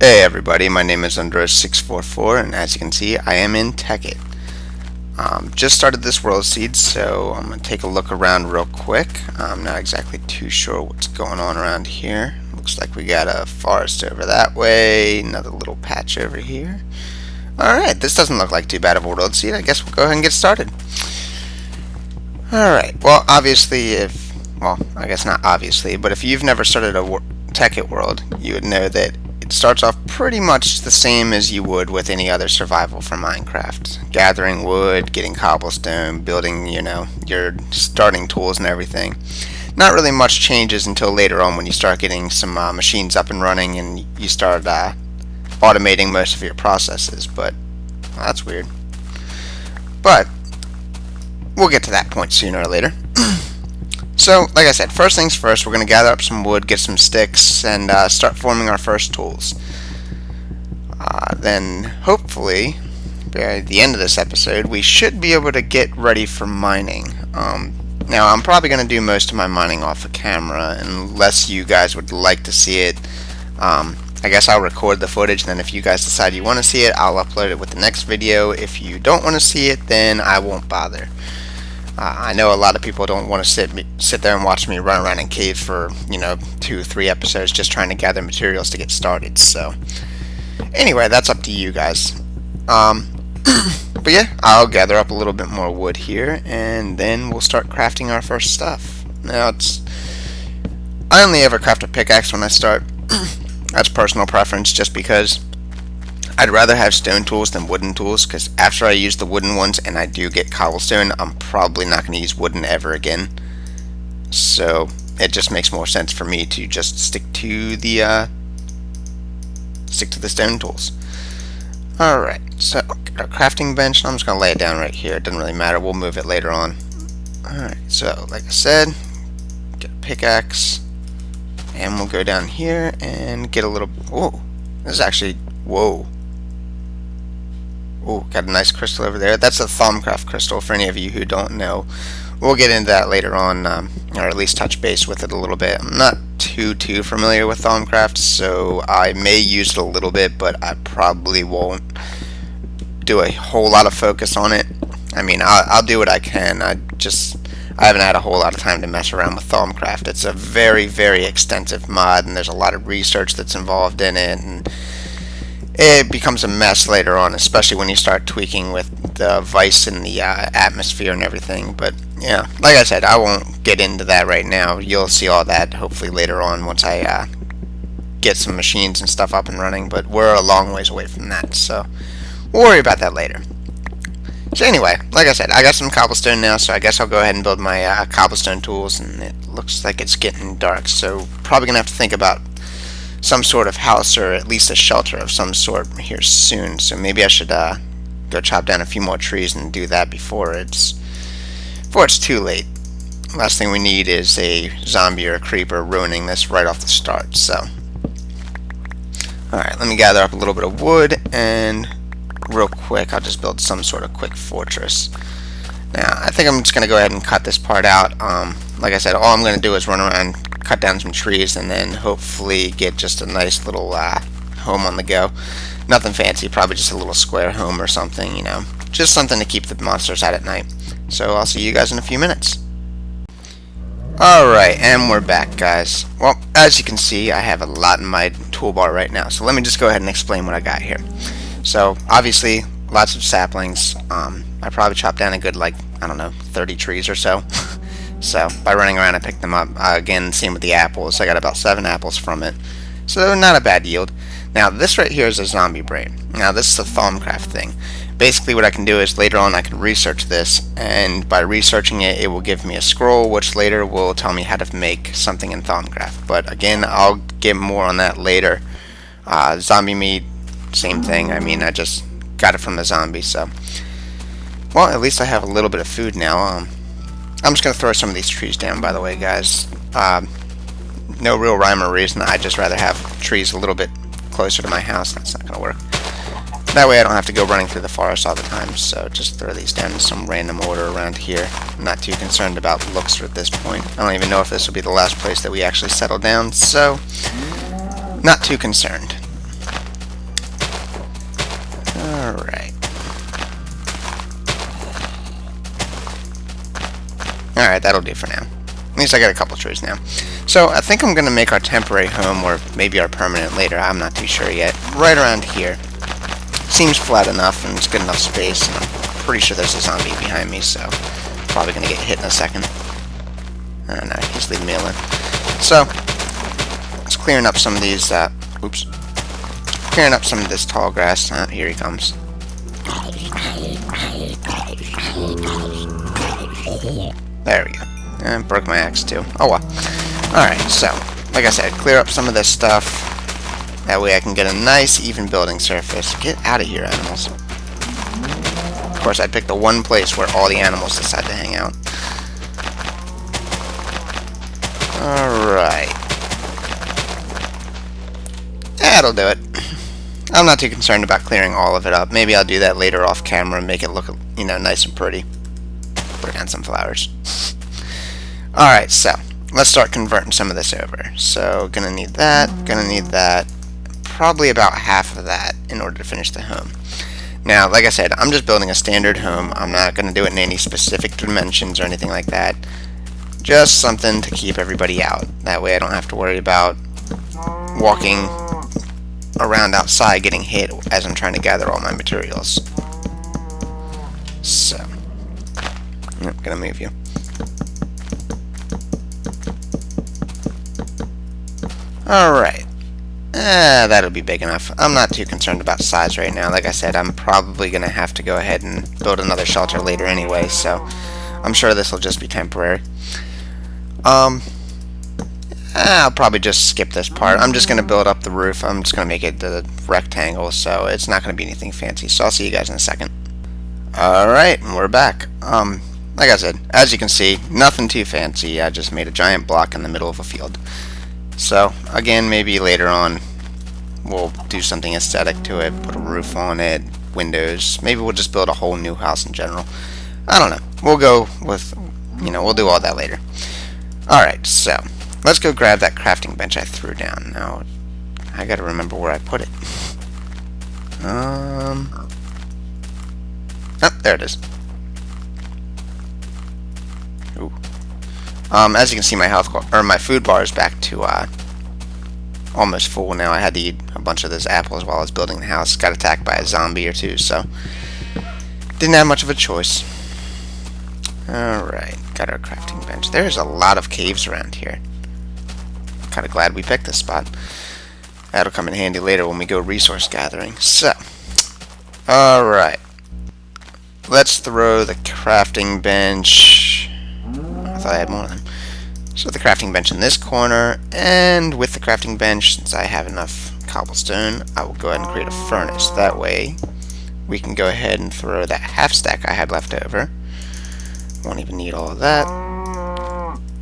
Hey everybody, my name is Andros644, and as you can see, I am in Tekkit. Just started this world seed, so I'm going to take a look around real quick. I'm not exactly too sure what's going on around here. Looks like we got a forest over that way, another little patch over here. Alright, this doesn't look like too bad of a world seed. I guess we'll go ahead and get started. Alright, well obviously I guess not obviously, but if you've never started a Tekkit world, you would know that it starts off pretty much the same as you would with any other survival for Minecraft. Gathering wood, getting cobblestone, building, your starting tools and everything. Not really much changes until later on when you start getting some machines up and running and you start automating most of your processes, but well, that's weird. But we'll get to that point sooner or later. So, like I said, first things first, we're going to gather up some wood, get some sticks, and start forming our first tools. Then, hopefully, by the end of this episode, we should be able to get ready for mining. Now, I'm probably going to do most of my mining off of camera, unless you guys would like to see it. I guess I'll record the footage, and then if you guys decide you want to see it, I'll upload it with the next video. If you don't want to see it, then I won't bother. I know a lot of people don't want to sit there and watch me run around in caves for 2-3 episodes just trying to gather materials to get started. So anyway, that's up to you guys. But yeah, I'll gather up a little bit more wood here, and then we'll start crafting our first stuff. Now I only ever craft a pickaxe when I start. That's personal preference, just because I'd rather have stone tools than wooden tools, because after I use the wooden ones and I do get cobblestone, I'm probably not going to use wooden ever again. So it just makes more sense for me to just stick to the stone tools. Alright, so get our crafting bench. I'm just going to lay it down right here. It doesn't really matter. We'll move it later on. Alright, so like I said, get a pickaxe. And we'll go down here and get a little... Whoa, this is actually... Whoa. Oh, got a nice crystal over there. That's a Thaumcraft crystal for any of you who don't know. We'll get into that later on, or at least touch base with it a little bit. I'm not too familiar with Thaumcraft, so I may use it a little bit, but I probably won't do a whole lot of focus on it. I mean, I'll do what I can. I haven't had a whole lot of time to mess around with Thaumcraft. It's a very, very extensive mod, and there's a lot of research that's involved in it, and it becomes a mess later on, especially when you start tweaking with the vice and the atmosphere and everything. But yeah, like I said, I won't get into that right now. You'll see all that hopefully later on once I get some machines and stuff up and running, but we're a long ways away from that, so we'll worry about that later. So anyway, like I said, I got some cobblestone now, so I guess I'll go ahead and build my cobblestone tools, and it looks like it's getting dark, so probably going to have to think about some sort of house, or at least a shelter of some sort here soon. So maybe I should go chop down a few more trees and do that before it's too late. Last thing we need is a zombie or a creeper ruining this right off the start. So alright, let me gather up a little bit of wood, and real quick I'll just build some sort of quick fortress. Now I think I'm just going to go ahead and cut this part out. Like I said, all I'm going to do is run around, cut down some trees, and then hopefully get just a nice little home on the go. Nothing fancy, probably just a little square home or something, just something to keep the monsters out at night. So I'll see you guys in a few minutes. Alright, and we're back, guys. Well, as you can see, I have a lot in my toolbar right now, so let me just go ahead and explain what I got here. So obviously lots of saplings. I probably chopped down a good 30 trees or so. So by running around I picked them up. Again, same with the apples. I got about 7 apples from it. So not a bad yield. Now this right here is a zombie brain. Now this is a Thaumcraft thing. Basically what I can do is later on I can research this, and by researching it, it will give me a scroll which later will tell me how to make something in Thaumcraft. But again, I'll get more on that later. Zombie meat, same thing. I mean, I just got it from a zombie, so well, at least I have a little bit of food now. I'm just going to throw some of these trees down, by the way, guys. No real rhyme or reason. I'd just rather have trees a little bit closer to my house. That's not going to work. That way I don't have to go running through the forest all the time. So just throw these down in some random order around here. I'm not too concerned about looks at this point. I don't even know if this will be the last place that we actually settle down, so not too concerned. Alright. Alright, that'll do for now. At least I got a couple trees now. So I think I'm going to make our temporary home, or maybe our permanent later, I'm not too sure yet, right around here. Seems flat enough and it's good enough space, and I'm pretty sure there's a zombie behind me, so probably going to get hit in a second. No, he's leaving me alone. So, it's clearing up some of these, oops. Clearing up some of this tall grass. Here he comes. There we go. And broke my axe too. Oh well. Alright, so, like I said, clear up some of this stuff. That way I can get a nice, even building surface. Get out of here, animals. Of course, I picked the one place where all the animals decide to hang out. Alright. That'll do it. I'm not too concerned about clearing all of it up. Maybe I'll do that later off camera and make it look, you know, nice and pretty. Put down some flowers. Alright, so let's start converting some of this over. So, gonna need that, probably about half of that in order to finish the home. Now, like I said, I'm just building a standard home. I'm not gonna do it in any specific dimensions or anything like that. Just something to keep everybody out. That way I don't have to worry about walking around outside getting hit as I'm trying to gather all my materials. So, I'm gonna move you. Alright. That'll be big enough. I'm not too concerned about size right now. Like I said, I'm probably gonna have to go ahead and build another shelter later anyway, so I'm sure this will just be temporary. I'll probably just skip this part. I'm just going to build up the roof. I'm just going to make it the rectangle, so it's not going to be anything fancy. So I'll see you guys in a second. Alright, we're back. Like I said, as you can see, nothing too fancy. I just made a giant block in the middle of a field. So, again, maybe later on we'll do something aesthetic to it, put a roof on it, windows. Maybe we'll just build a whole new house in general. I don't know. We'll go with, we'll do all that later. Alright, so let's go grab that crafting bench I threw down. Now, I gotta remember where I put it. Oh, there it is. Ooh. As you can see, my my food bar is back to almost full now. I had to eat a bunch of those apples while I was building the house. Got attacked by a zombie or two, so didn't have much of a choice. Alright, got our crafting bench. There's a lot of caves around here. Kind of glad we picked this spot. That'll come in handy later when we go resource gathering. So, alright. Let's throw the crafting bench. I thought I had more of them. So the crafting bench in this corner, and with the crafting bench, since I have enough cobblestone, I will go ahead and create a furnace. That way, we can go ahead and throw that half stack I had left over. Won't even need all of that.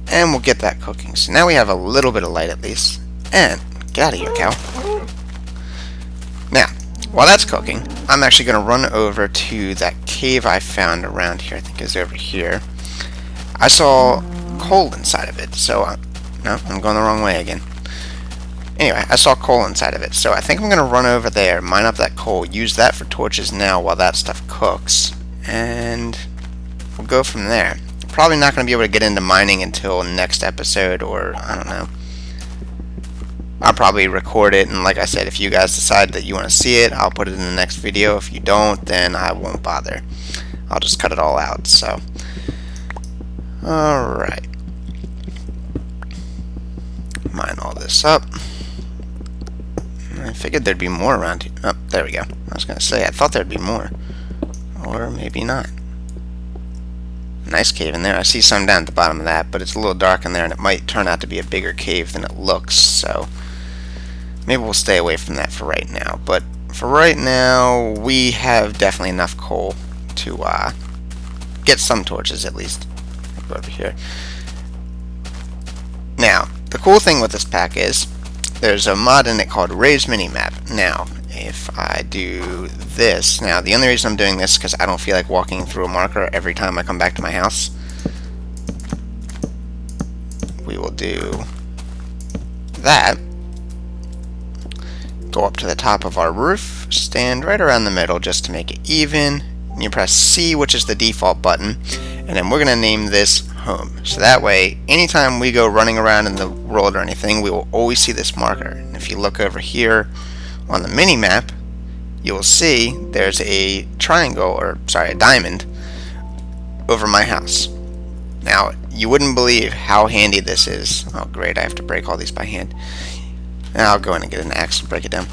And we'll get that cooking. So now we have a little bit of light at least. And, get out of here, cow. Now, while that's cooking, I'm actually going to run over to that cave I found around here. I think it's over here. I saw coal inside of it, so no, I'm going the wrong way again. Anyway, I saw coal inside of it, so I think I'm going to run over there, mine up that coal, use that for torches now while that stuff cooks, and we'll go from there. Probably not going to be able to get into mining until next episode, or I don't know. I'll probably record it, and like I said, if you guys decide that you want to see it, I'll put it in the next video. If you don't, then I won't bother. I'll just cut it all out, so. Alright. Mine all this up. I figured there'd be more around here. Oh, there we go. I was going to say, I thought there'd be more. Or maybe not. Nice cave in there. I see some down at the bottom of that, but it's a little dark in there, and it might turn out to be a bigger cave than it looks, so maybe we'll stay away from that for right now. But for right now, we have definitely enough coal to get some torches at least. I'll go over here. Now, the cool thing with this pack is there's a mod in it called Raise Minimap. Now, if I do this, now the only reason I'm doing this is because I don't feel like walking through a marker every time I come back to my house. We will do that. go up to the top of our roof, stand right around the middle just to make it even, and you press C, which is the default button, and then we're going to name this home. So that way, anytime we go running around in the world or anything, we will always see this marker. And if you look over here on the mini map, you will see there's a triangle, or sorry, a diamond over my house. Now, you wouldn't believe how handy this is. Oh great, I have to break all these by hand. Now I'll go in and get an axe and break it down.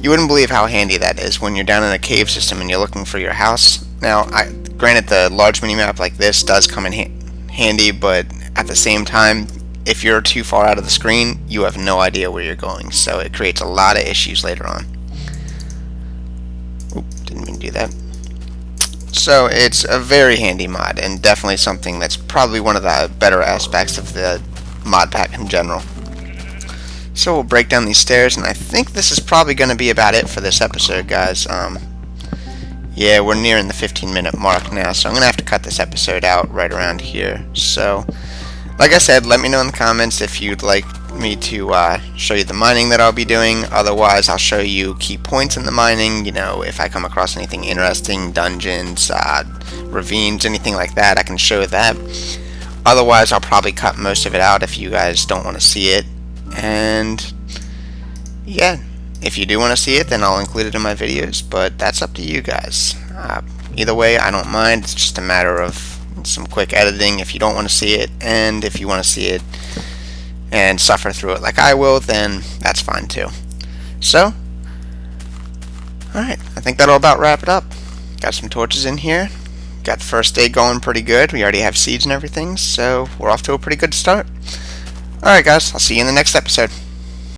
You wouldn't believe how handy that is when you're down in a cave system and you're looking for your house. Now, granted, the large mini-map like this does come in handy, but at the same time, if you're too far out of the screen, you have no idea where you're going, so it creates a lot of issues later on. Oop, didn't mean to do that. So it's a very handy mod, and definitely something that's probably one of the better aspects of the mod pack in general. So we'll break down these stairs, and I think this is probably going to be about it for this episode, guys. Yeah, we're nearing the 15-minute mark now, so I'm going to have to cut this episode out right around here. So, like I said, let me know in the comments if you'd like me to show you the mining that I'll be doing. Otherwise, I'll show you key points in the mining. You know, if I come across anything interesting, dungeons, ravines, anything like that, I can show that. Otherwise, I'll probably cut most of it out if you guys don't want to see it. And yeah, if you do want to see it, then I'll include it in my videos, but that's up to you guys. Either way, I don't mind. It's just a matter of some quick editing if you don't want to see it, and if you want to see it and suffer through it like I will, then that's fine too. So, alright, I think that'll about wrap it up. Got some torches in here. Got the first day going pretty good. We already have seeds and everything, so we're off to a pretty good start. Alright guys, I'll see you in the next episode.